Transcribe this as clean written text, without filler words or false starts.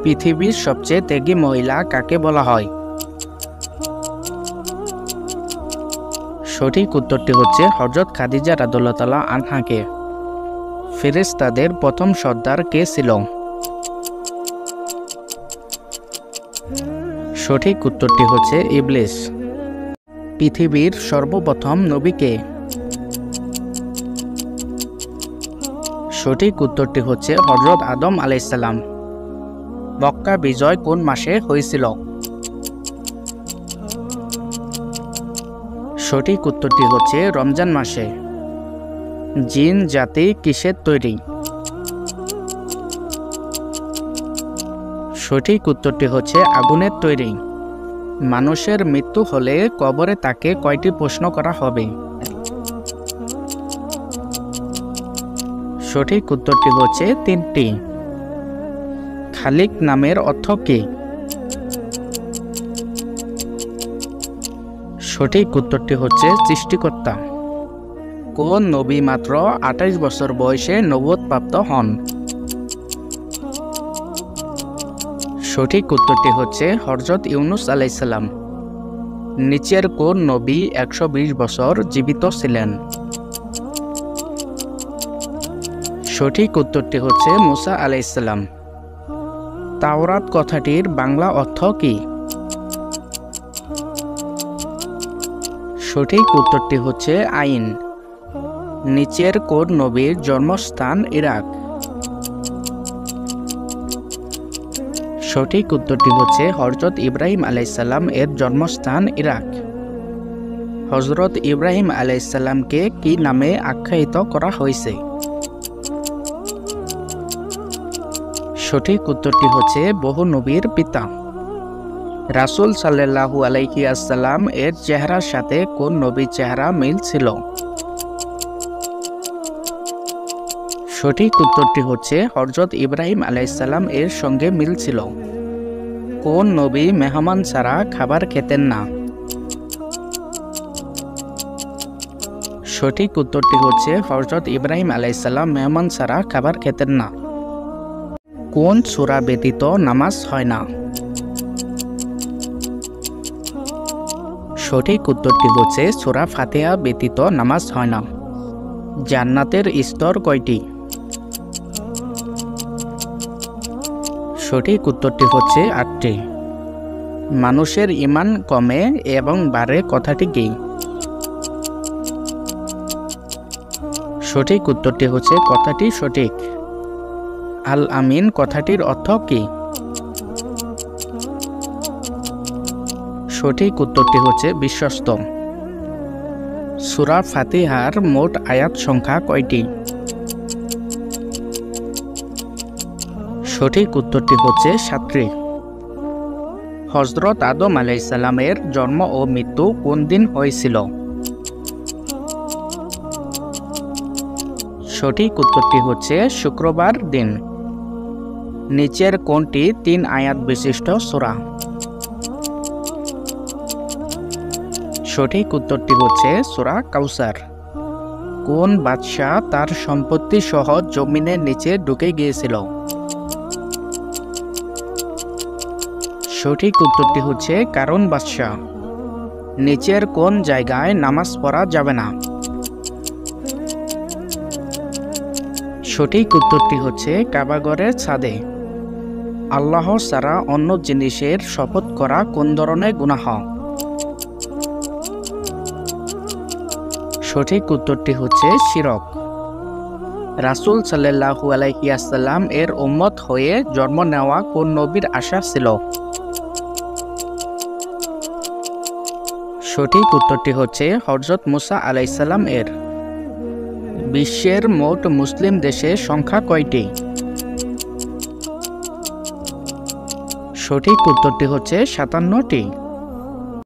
পৃথিবীর সবচেয়ে ত্যাগী মহিলা কাকে বলা হয়? সঠিক উত্তরটি হচ্ছে হযরত খাদিজা রাদিয়াল্লাহু আনহাকে। ফেরেশতাদের প্রথম সর্দার কে ছিল? সঠিক উত্তরটি হচ্ছে ইবলিস। পৃথিবীর সর্বপ্রথম নবী কে? সঠিক উত্তরটি হচ্ছে হযরত আদম আলাইহিস সালাম। মক্কা বিজয় কোন মাসে হয়েছিল? সঠিক উত্তরটি হচ্ছে রমজান মাসে। জিন জাতি কিসের তৈরি? সঠিক উত্তরটি হচ্ছে আগুনের তৈরি। মানুষের মৃত্যু হলে কবরে তাকে কয়টি প্রশ্ন করা হবে? সঠিক উত্তরটি হচ্ছে 3টি। খালিক নামের অর্থ কী? সঠিক উত্তরটি হচ্ছে সৃষ্টিকর্তা। কোন নবী মাত্র 28 বছর বয়সে নবুয়ত প্রাপ্ত হন? সঠিক উত্তরটি হচ্ছে হযরত ইউনুস আলাইহিস সালাম। নিচের কোন নবী 120 বছর জীবিত ছিলেন? সঠিক উত্তরটি হচ্ছে মুসা আলাইহিস সালাম। তাওরাত কথাটির বাংলা অর্থ কী? সঠিক উত্তরটি হচ্ছে আইন। নিচের কোন নবীর জন্মস্থান ইরাক? সঠিক উত্তরটি হচ্ছে হযরত ইব্রাহিম আলাইহিস সালাম এর জন্মস্থান ইরাক। হযরত ইব্রাহিম আলাইহিস সালামকে কি নামে আখ্যায়িত করা হয়েছে? সঠিক উত্তরটি হচ্ছে বহু নবীর পিতা। রাসূল সাল্লাল্লাহু আলাইহি ওয়াসাল্লাম এর চেহারার সাথে কোন নবীর চেহারা মিল ছিল? সঠিক উত্তরটি হচ্ছে হযরত ইব্রাহিম আলাইহিস সালাম এর সঙ্গে মিল ছিল। কোন নবী মেহমান ছাড়া খাবার খেতেন না? সঠিক উত্তরটি হচ্ছে হযরত ইব্রাহিম আলাইহিস সালাম মেহমান ছাড়া খাবার খেতেন না। কোন সূরা ব্যতীত নামাজ হয় না? সঠিক উত্তরটি হচ্ছে সূরা ফাতিহা ব্যতীত নামাজ হয় না। জান্নাতের স্তর কয়টি? সঠিক উত্তরটি হচ্ছে 8টি। মানুষের ঈমান কমে এবং বাড়ে কথাটি কি? সঠিক উত্তরটি হচ্ছে কথাটি সঠিক। আল আমিন কথাটির অর্থ কি? সঠিক উত্তরটি হচ্ছে বিশ্বস্ত। সূরা ফাতিহার মোট আয়াত সংখ্যা কয়টি? সঠিক উত্তরটি হচ্ছে 7টি। হযরত আদম আলাইহিস সালামের জন্ম ও মৃত্যু কোন দিন হয়েছিল? সঠিক উত্তরটি হচ্ছে শুক্রবার দিন। নিচের কোনটি 3 আয়াত বিশিষ্ট সূরা? সঠিক উত্তরটি হচ্ছে সূরা কাউসার। কোন বাদশাহ তার সম্পত্তি সহ জমিনের নিচে ঢুকে গিয়েছিল? সঠিক উত্তরটি হচ্ছে কারুন বাদশাহ। নিচের কোন জায়গায় নামাজ পড়া যাবে না? সঠিক উত্তরটি হচ্ছে কাবাগরের ছাদে। আল্লাহ ছাড়া অন্য জিনিসের শপথ করা কোন ধরনের গুনাহ? সঠিক উত্তরটি হচ্ছে শিরক। রাসূল সাল্লাল্লাহু আলাইহি ওয়াসাল্লাম এর উম্মত হয়ে জন্ম নেওয়া কোন নবীর আশা ছিল? সঠিক উত্তরটি হচ্ছে হযরত মুসা আলাইহিস সালাম এর। বিশ্বের মোট মুসলিম দেশের সংখ্যা কয়টি? সঠিক উত্তরটি হচ্ছে 57টি।